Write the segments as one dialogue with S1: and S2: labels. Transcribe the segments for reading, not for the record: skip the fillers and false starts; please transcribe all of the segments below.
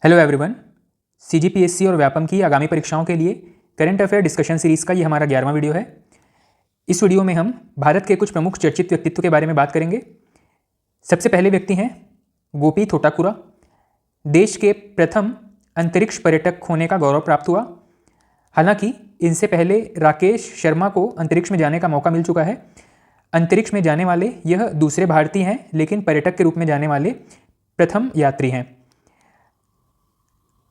S1: Hello everyone. CGPSC और व्यापम की आगामी परीक्षाओं के लिए करंट अफेयर डिस्कशन सीरीज़ का ये हमारा 11वां वीडियो है। इस वीडियो में हम भारत के कुछ प्रमुख चर्चित व्यक्तित्व के बारे में बात करेंगे। सबसे पहले व्यक्ति हैं गोपी थोटाकुरा। देश के प्रथम अंतरिक्ष पर्यटक होने का गौरव प्राप्त हुआ। हालांकि इनसे पहले राकेश शर्मा को अंतरिक्ष में जाने का मौका मिल चुका है। अंतरिक्ष में जाने वाले यह दूसरे भारतीय हैं, लेकिन पर्यटक के रूप में जाने वाले प्रथम यात्री हैं।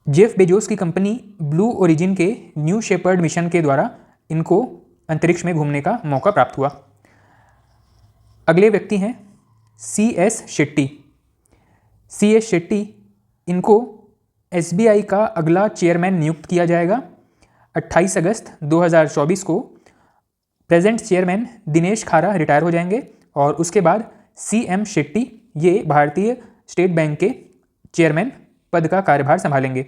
S1: जेफ बेजोस की कंपनी ब्लू ओरिजिन के न्यू शेपर्ड मिशन के द्वारा इनको अंतरिक्ष में घूमने का मौका प्राप्त हुआ। अगले व्यक्ति हैं CS शेट्टी। CS शेट्टी, इनको SBI का अगला चेयरमैन नियुक्त किया जाएगा। 28 अगस्त 2024 को प्रेजेंट चेयरमैन दिनेश खारा रिटायर हो जाएंगे और उसके बाद CM शेट्टी ये भारतीय स्टेट बैंक के चेयरमैन पद का कार्यभार संभालेंगे।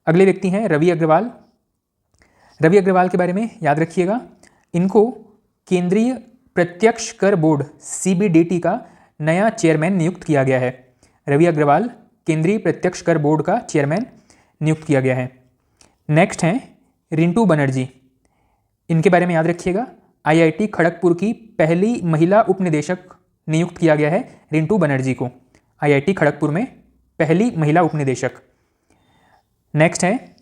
S1: अगले व्यक्ति हैं रवि अग्रवाल। रवि अग्रवाल के बारे में याद रखिएगा, इनको केंद्रीय प्रत्यक्ष कर बोर्ड CBDT का नया चेयरमैन नियुक्त किया गया है। रवि अग्रवाल केंद्रीय प्रत्यक्ष कर बोर्ड का चेयरमैन नियुक्त किया गया है। नेक्स्ट हैं रिंटू बनर्जी। इनके बारे में याद रखिएगा, IIT खड़गपुर की पहली महिला उपनिदेशक नियुक्त किया गया है रिंटू बनर्जी को। IIT खड़गपुर में पहली महिला उपनिदेशक। नेक्स्ट है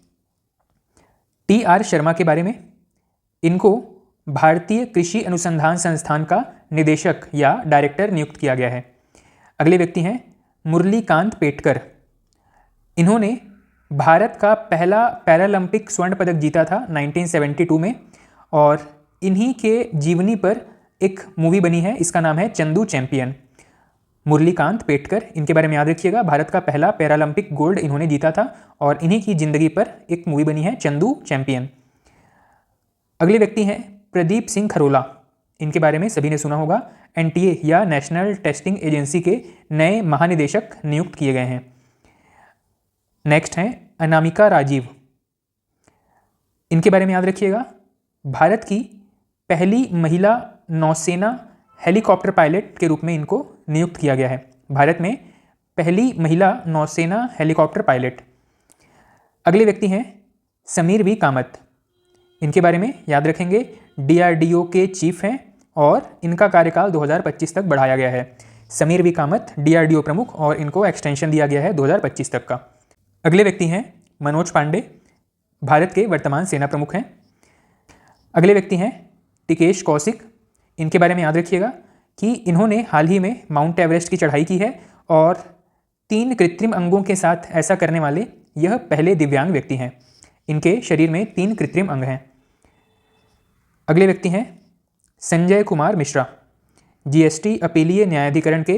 S1: TR शर्मा के बारे में, इनको भारतीय कृषि अनुसंधान संस्थान का निदेशक या डायरेक्टर नियुक्त किया गया है। अगले व्यक्ति हैं मुरलीकांत पेटकर। इन्होंने भारत का पहला पैरालंपिक स्वर्ण पदक जीता था 1972 में और इन्हीं के जीवनी पर एक मूवी बनी है, इसका नाम है चंदू चैंपियन। मुरलीकांत पेटकर, इनके बारे में याद रखिएगा, भारत का पहला पैरालंपिक गोल्ड इन्होंने जीता था और इन्हीं की जिंदगी पर एक मूवी बनी है चंदू चैंपियन। अगले व्यक्ति हैं प्रदीप सिंह खरोला। इनके बारे में सभी ने सुना होगा, NTA या नेशनल टेस्टिंग एजेंसी के नए महानिदेशक नियुक्त किए गए हैं। नेक्स्ट हैं अनामिका राजीव। इनके बारे में याद रखिएगा, भारत की पहली महिला नौसेना हेलीकॉप्टर पायलट के रूप में इनको नियुक्त किया गया है। भारत में पहली महिला नौसेना हेलीकॉप्टर पायलट। अगले व्यक्ति हैं समीर V कामत। इनके बारे में याद रखेंगे, DRDO के चीफ हैं और इनका कार्यकाल 2025 तक बढ़ाया गया है। समीर V कामत DRDO प्रमुख और इनको एक्सटेंशन दिया गया है 2025 तक का। अगले व्यक्ति हैं मनोज पांडे, भारत के वर्तमान सेना प्रमुख हैं। अगले व्यक्ति हैं टिकेश कौशिक। इनके बारे में याद रखिएगा कि इन्होंने हाल ही में माउंट एवरेस्ट की चढ़ाई की है और 3 कृत्रिम अंगों के साथ ऐसा करने वाले यह पहले दिव्यांग व्यक्ति हैं। इनके शरीर में 3 कृत्रिम अंग हैं। अगले व्यक्ति हैं संजय कुमार मिश्रा। GST अपीलीय न्यायाधिकरण के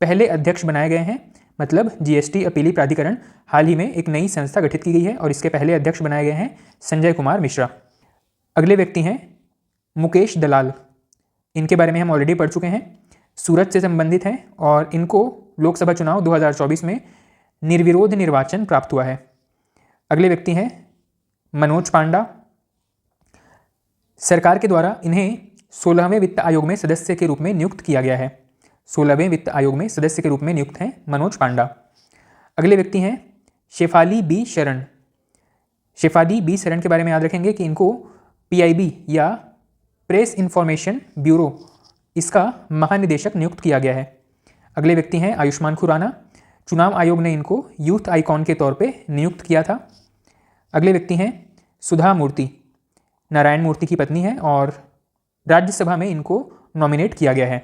S1: पहले अध्यक्ष बनाए गए हैं। मतलब GST अपीली प्राधिकरण हाल ही में एक नई संस्था गठित की गई है और इसके पहले अध्यक्ष बनाए गए हैं संजय कुमार मिश्रा। अगले व्यक्ति हैं मुकेश दलाल। इनके बारे में हम ऑलरेडी पढ़ चुके हैं, सूरत से संबंधित हैं और इनको लोकसभा चुनाव 2024 में निर्विरोध निर्वाचन प्राप्त हुआ है। अगले व्यक्ति हैं मनोज पांडा। सरकार के द्वारा इन्हें 16वें वित्त आयोग में सदस्य के रूप में नियुक्त किया गया है। 16वें वित्त आयोग में सदस्य के रूप में नियुक्त हैं मनोज पांडा। अगले व्यक्ति हैं शेफाली B शरण। शेफाली B शरण के बारे में याद रखेंगे कि इनको PIB या प्रेस इंफॉर्मेशन ब्यूरो इसका महानिदेशक नियुक्त किया गया है। अगले व्यक्ति हैं आयुष्मान खुराना। चुनाव आयोग ने इनको यूथ आइकॉन के तौर पे नियुक्त किया था। अगले व्यक्ति हैं सुधा मूर्ति, नारायण मूर्ति की पत्नी है और राज्यसभा में इनको नॉमिनेट किया गया है।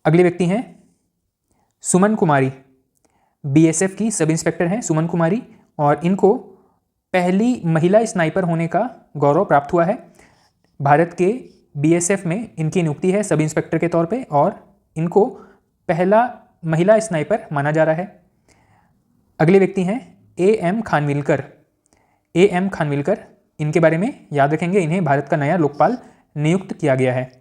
S1: अगले व्यक्ति हैं सुमन कुमारी। BSF की सब इंस्पेक्टर हैं सुमन कुमारी और इनको पहली महिला स्नाइपर होने का गौरव प्राप्त हुआ है। भारत के BSF में इनकी नियुक्ति है सब इंस्पेक्टर के तौर पे और इनको पहला महिला स्नाइपर माना जा रहा है। अगले व्यक्ति हैं AM खानविलकर। AM खानविलकर, इनके बारे में याद रखेंगे, इन्हें भारत का नया लोकपाल नियुक्त किया गया है।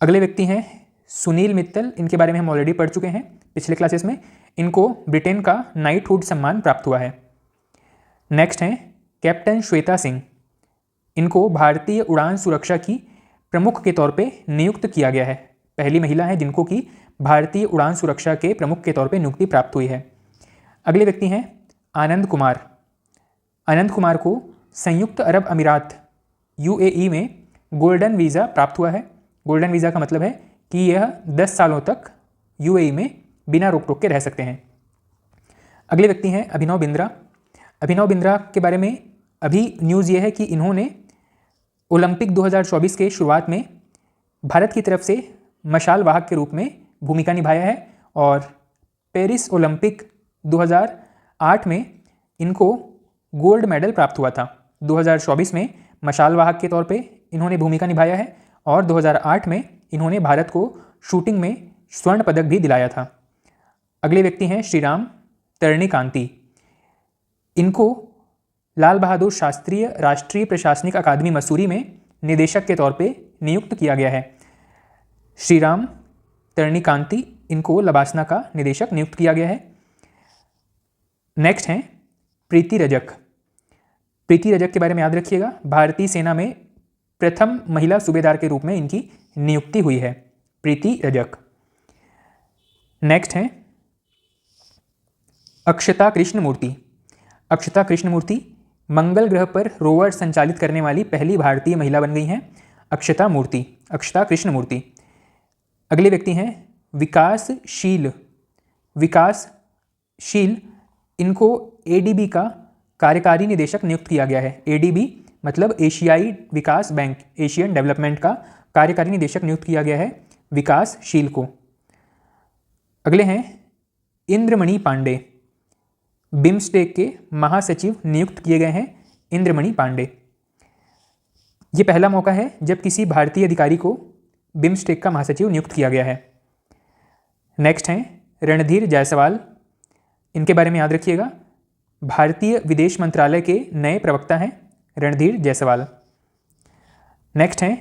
S1: अगले व्यक्ति हैं सुनील मित्तल। इनके बारे में हम ऑलरेडी पढ़ चुके हैं पिछले क्लासेस में। इनको ब्रिटेन का नाइटहुड सम्मान प्राप्त हुआ है। नेक्स्ट हैं कैप्टन श्वेता सिंह। इनको भारतीय उड़ान सुरक्षा की प्रमुख के तौर पे नियुक्त किया गया है। पहली महिला है जिनको कि भारतीय उड़ान सुरक्षा के प्रमुख के तौर पे नियुक्ति प्राप्त हुई है। अगले व्यक्ति हैं आनंद कुमार। आनंद कुमार को संयुक्त अरब अमीरात UAE में गोल्डन वीज़ा प्राप्त हुआ है। गोल्डन वीज़ा का मतलब है कि यह 10 सालों तक UAE में बिना रोक टोक के रह सकते हैं। अगले व्यक्ति हैं अभिनव बिंद्रा। अभिनव बिंद्रा के बारे में अभी न्यूज़ ये है कि इन्होंने ओलंपिक 2024 के शुरुआत में भारत की तरफ से मशाल वाहक के रूप में भूमिका निभाया है और पेरिस ओलंपिक 2008 में इनको गोल्ड मेडल प्राप्त हुआ था। 2024 में मशाल वाहक के तौर पे इन्होंने भूमिका निभाया है और 2008 में इन्होंने भारत को शूटिंग में स्वर्ण पदक भी दिलाया था। अगले व्यक्ति हैं श्रीराम तरणिकांती। इनको लाल बहादुर शास्त्री राष्ट्रीय प्रशासनिक अकादमी मसूरी में निदेशक के तौर पे नियुक्त किया गया है। श्रीराम तरणिकांती, इनको लबासना का निदेशक नियुक्त किया गया है। नेक्स्ट हैं प्रीति रजक। प्रीति रजक के बारे में याद रखिएगा, भारतीय सेना में प्रथम महिला सूबेदार के रूप में इनकी नियुक्ति हुई है, प्रीति रजक। नेक्स्ट हैं अक्षता कृष्णमूर्ति। अक्षता कृष्णमूर्ति मंगल ग्रह पर रोवर संचालित करने वाली पहली भारतीय महिला बन गई हैं, अक्षता कृष्णमूर्ति। अगले व्यक्ति हैं विकासशील। विकासशील, इनको ADB का कार्यकारी निदेशक नियुक्त किया गया है। ADB मतलब एशियाई विकास बैंक, एशियन डेवलपमेंट का कार्यकारी निदेशक नियुक्त किया गया है विकासशील को। अगले हैं इंद्रमणि पांडे। बिम्स्टेक के महासचिव नियुक्त किए गए हैं इंद्रमणि पांडे। ये पहला मौका है जब किसी भारतीय अधिकारी को बिम्स्टेक का महासचिव नियुक्त किया गया है। नेक्स्ट हैं रणधीर जायसवाल। इनके बारे में याद रखिएगा, भारतीय विदेश मंत्रालय के नए प्रवक्ता हैं रणधीर जायसवाल। नेक्स्ट हैं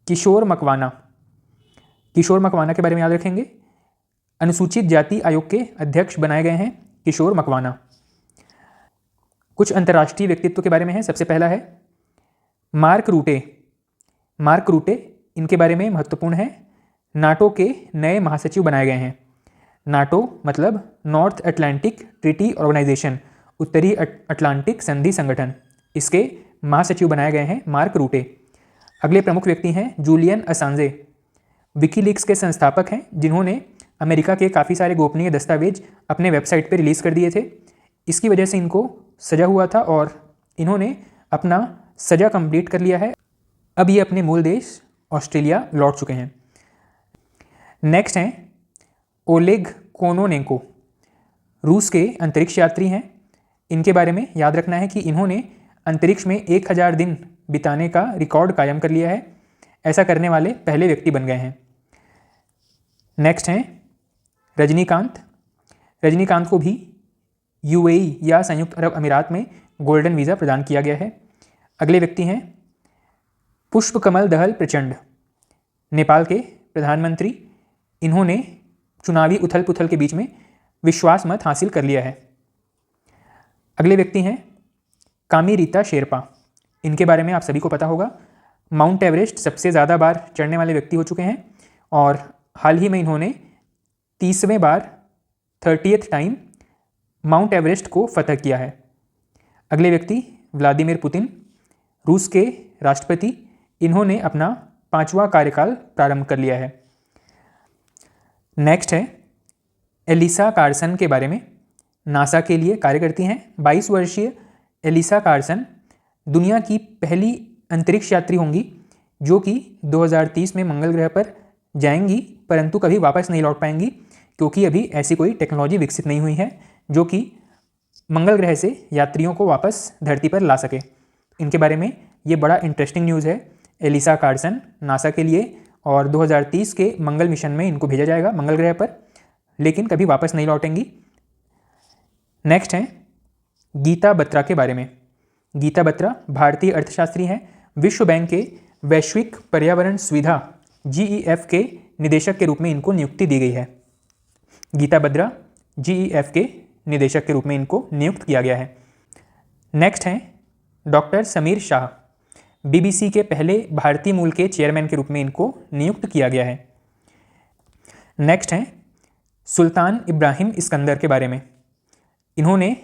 S1: किशोर मकवाना। किशोर मकवाना के बारे में याद रखेंगे, अनुसूचित जाति आयोग के अध्यक्ष बनाए गए हैं किशोर मकवाना। कुछ अंतर्राष्ट्रीय व्यक्तित्व के बारे में है। सबसे पहला है मार्क रूटे। मार्क रूटे, इनके बारे में महत्वपूर्ण है, नाटो के नए महासचिव बनाए गए हैं। नाटो मतलब नॉर्थ अटलांटिक ट्रीटी ऑर्गेनाइजेशन, उत्तरी अटलांटिक संधि संगठन, इसके महासचिव बनाए गए हैं मार्क रूटे। अगले प्रमुख व्यक्ति हैं जूलियन असांजे। विकीलीक्स के संस्थापक हैं, जिन्होंने अमेरिका के काफ़ी सारे गोपनीय दस्तावेज अपने वेबसाइट पर रिलीज़ कर दिए थे। इसकी वजह से इनको सजा हुआ था और इन्होंने अपना सजा कंप्लीट कर लिया है। अब ये अपने मूल देश ऑस्ट्रेलिया लौट चुके हैं। नेक्स्ट हैं ओलेग कोनोनेंको। रूस के अंतरिक्ष यात्री हैं। इनके बारे में याद रखना है कि इन्होंने अंतरिक्ष में 1000 दिन बिताने का रिकॉर्ड कायम कर लिया है। ऐसा करने वाले पहले व्यक्ति बन गए हैं। नेक्स्ट हैं रजनीकांत। रजनीकांत को भी UAE या संयुक्त अरब अमीरात में गोल्डन वीज़ा प्रदान किया गया है। अगले व्यक्ति हैं पुष्पकमल दहल प्रचंड, नेपाल के प्रधानमंत्री। इन्होंने चुनावी उथल पुथल के बीच में विश्वास मत हासिल कर लिया है। अगले व्यक्ति हैं कामिरीता शेरपा। इनके बारे में आप सभी को पता होगा, माउंट एवरेस्ट सबसे ज़्यादा बार चढ़ने वाले व्यक्ति हो चुके हैं और हाल ही में इन्होंने 30वें बार 30th टाइम माउंट एवरेस्ट को फतह किया है। अगले व्यक्ति व्लादिमीर पुतिन, रूस के राष्ट्रपति। इन्होंने अपना 5वां कार्यकाल प्रारंभ कर लिया है। नेक्स्ट है एलिसा कार्सन के बारे में। नासा के लिए कार्य करती हैं। 22 वर्षीय एलिसा कार्सन दुनिया की पहली अंतरिक्ष यात्री होंगी जो कि 2030 में मंगल ग्रह पर जाएंगी, परंतु कभी वापस नहीं लौट पाएंगी क्योंकि अभी ऐसी कोई टेक्नोलॉजी विकसित नहीं हुई है जो कि मंगल ग्रह से यात्रियों को वापस धरती पर ला सके। इनके बारे में ये बड़ा इंटरेस्टिंग न्यूज़ है एलिसा कार्सन नासा के लिए, और 2030 के मंगल मिशन में इनको भेजा जाएगा मंगल ग्रह पर, लेकिन कभी वापस नहीं लौटेंगी। नेक्स्ट है गीता बत्रा के बारे में। गीता बत्रा भारतीय अर्थशास्त्री हैं। विश्व बैंक के वैश्विक पर्यावरण सुविधा GEF के निदेशक के रूप में इनको नियुक्ति दी गई है। गीता बत्रा GEF के निदेशक के रूप में इनको नियुक्त किया गया है। नेक्स्ट हैं डॉक्टर समीर शाह। BBC के पहले भारतीय मूल के चेयरमैन के रूप में इनको नियुक्त किया गया है। नेक्स्ट हैं सुल्तान इब्राहिम इस्कंदर के बारे में। इन्होंने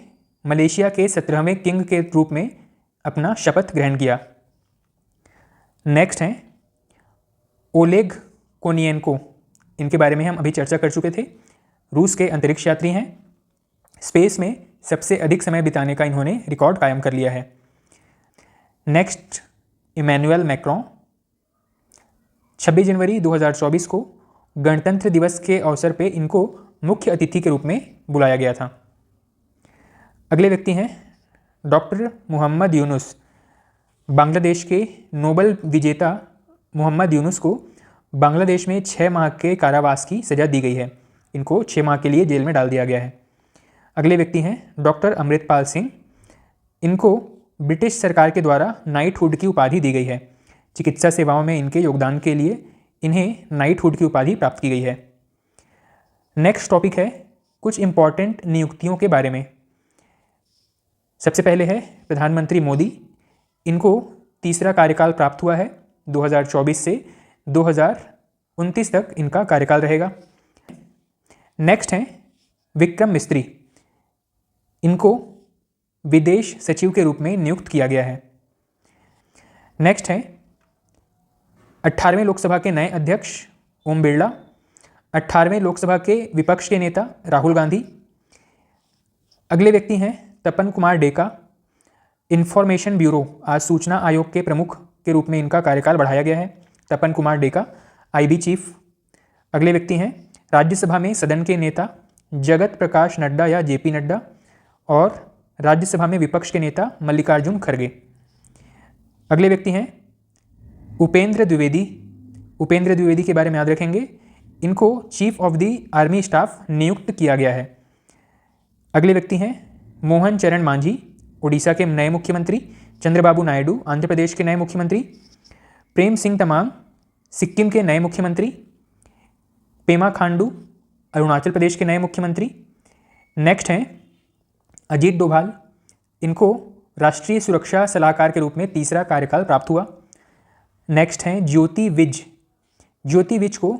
S1: मलेशिया के 17वें किंग के रूप में अपना शपथ ग्रहण किया। नेक्स्ट हैं ओलेग कोनियेंको, इनके बारे में हम अभी चर्चा कर चुके थे। रूस के अंतरिक्ष यात्री हैं। स्पेस में सबसे अधिक समय बिताने का इन्होंने रिकॉर्ड कायम कर लिया है। नेक्स्ट इमैनुअल मैक्रों, 26 जनवरी 2024 को गणतंत्र दिवस के अवसर पे इनको मुख्य अतिथि के रूप में बुलाया गया था। अगले व्यक्ति हैं डॉक्टर मोहम्मद यूनुस। बांग्लादेश के नोबेल विजेता मोहम्मद यूनुस को बांग्लादेश में 6 माह के कारावास की सज़ा दी गई है। इनको 6 माह के लिए जेल में डाल दिया गया है। अगले व्यक्ति हैं डॉक्टर अमृतपाल सिंह। इनको ब्रिटिश सरकार के द्वारा नाइटहुड की उपाधि दी गई है। चिकित्सा सेवाओं में इनके योगदान के लिए इन्हें नाइटहुड की उपाधि प्राप्त की गई है। नेक्स्ट टॉपिक है कुछ इंपॉर्टेंट नियुक्तियों के बारे में। सबसे पहले है प्रधानमंत्री मोदी। इनको तीसरा कार्यकाल प्राप्त हुआ है। 2024 से 2029 तक इनका कार्यकाल रहेगा। नेक्स्ट हैं विक्रम मिस्त्री। इनको विदेश सचिव के रूप में नियुक्त किया गया है। नेक्स्ट हैं 18वें लोकसभा के नए अध्यक्ष ओम बिरला। 18वें लोकसभा के विपक्ष के नेता राहुल गांधी। अगले व्यक्ति हैं तपन कुमार डेका। इंफॉर्मेशन ब्यूरो आज सूचना आयोग के प्रमुख के रूप में इनका कार्यकाल बढ़ाया गया है। तपन कुमार डेका आईबी चीफ। अगले व्यक्ति हैं राज्यसभा में सदन के नेता जगत प्रकाश नड्डा या जेपी नड्डा और राज्यसभा में विपक्ष के नेता मल्लिकार्जुन खड़गे। अगले व्यक्ति हैं उपेंद्र द्विवेदी। उपेंद्र द्विवेदी के बारे में याद रखेंगे, इनको chief of the army staff नियुक्त किया गया है। अगले व्यक्ति हैं मोहन चरण मांझी, उड़ीसा के नए मुख्यमंत्री। चंद्रबाबू नायडू आंध्र प्रदेश के नए मुख्यमंत्री। प्रेम सिंह तमांग सिक्किम के नए मुख्यमंत्री। पेमा खांडू अरुणाचल प्रदेश के नए मुख्यमंत्री। नेक्स्ट हैं अजीत डोभाल। इनको राष्ट्रीय सुरक्षा सलाहकार के रूप में तीसरा कार्यकाल प्राप्त हुआ। नेक्स्ट हैं ज्योति विज। ज्योति विज को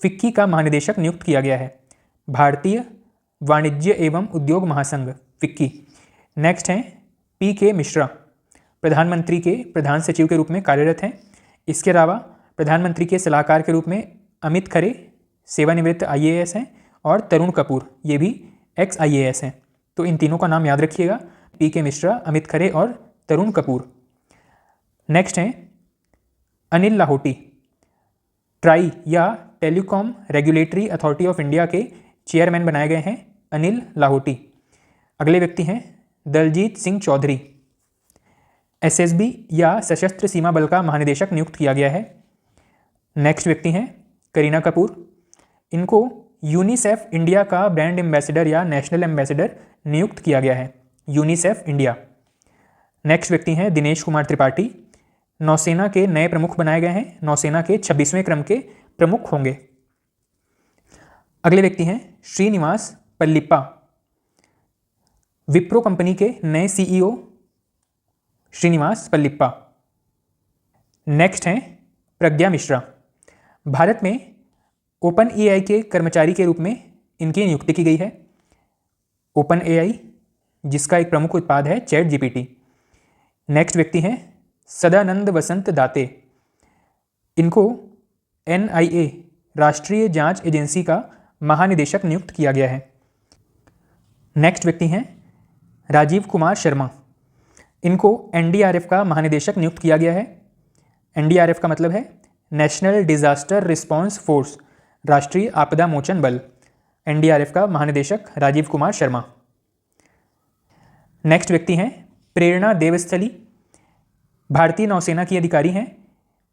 S1: फिक्की का महानिदेशक नियुक्त किया गया है। भारतीय वाणिज्य एवं उद्योग महासंघ फिक्की। नेक्स्ट हैं पी.के. मिश्रा, प्रधानमंत्री के प्रधान सचिव के रूप में कार्यरत हैं। इसके अलावा प्रधानमंत्री के सलाहकार के रूप में अमित खरे सेवानिवृत्त IAS हैं और तरुण कपूर ये भी एक्स IAS हैं। तो इन तीनों का नाम याद रखिएगा, पी.के. मिश्रा, अमित खरे और तरुण कपूर। नेक्स्ट हैं अनिल लाहोटी। ट्राई या telecom regulatory authority of India के चेयरमैन बनाए गए हैं अनिल लाहोटी। अगले व्यक्ति हैं दलजीत सिंह चौधरी। SSB या सशस्त्र सीमा बल का महानिदेशक नियुक्त किया गया है। नेक्स्ट व्यक्ति हैं करीना कपूर। इनको यूनिसेफ इंडिया का ब्रांड एम्बेसडर या नेशनल एम्बेसडर नियुक्त किया गया है, यूनिसेफ इंडिया। नेक्स्ट व्यक्ति हैं दिनेश कुमार त्रिपाठी। नौसेना के नए प्रमुख बनाए गए हैं। नौसेना के 26वें क्रम के प्रमुख होंगे। अगले व्यक्ति हैं श्रीनिवास पल्लिप्पा। विप्रो कंपनी के नए CEO श्रीनिवास पल्लिप्पा। नेक्स्ट हैं प्रज्ञा मिश्रा। भारत में ओपन AI के कर्मचारी के रूप में इनकी नियुक्ति की गई है। ओपन AI जिसका एक प्रमुख उत्पाद है ChatGPT। नेक्स्ट व्यक्ति हैं सदानंद वसंत दाते। इनको NIA राष्ट्रीय जांच एजेंसी का महानिदेशक नियुक्त किया गया है। नेक्स्ट व्यक्ति हैं राजीव कुमार शर्मा। इनको NDRF का महानिदेशक नियुक्त किया गया है। NDRF का मतलब है नेशनल डिजास्टर रिस्पांस फोर्स, राष्ट्रीय आपदा मोचन बल। NDRF का महानिदेशक राजीव कुमार शर्मा। नेक्स्ट व्यक्ति हैं प्रेरणा देवस्थली। भारतीय नौसेना की अधिकारी हैं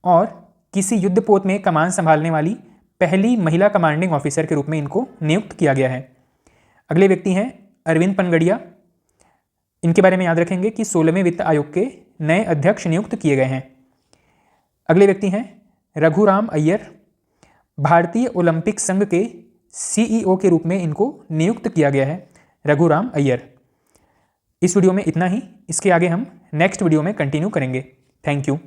S1: और किसी युद्धपोत में कमान संभालने वाली पहली महिला कमांडिंग ऑफिसर के रूप में इनको नियुक्त किया गया है। अगले व्यक्ति हैं अरविंद पनगड़िया। इनके बारे में याद रखेंगे कि 16वें वित्त आयोग के नए अध्यक्ष नियुक्त किए गए हैं। अगले व्यक्ति हैं रघुराम अय्यर। भारतीय ओलंपिक संघ के CEO के रूप में इनको नियुक्त किया गया है, रघुराम अय्यर। इस वीडियो में इतना ही। इसके आगे हम नेक्स्ट वीडियो में कंटिन्यू करेंगे। Thank you.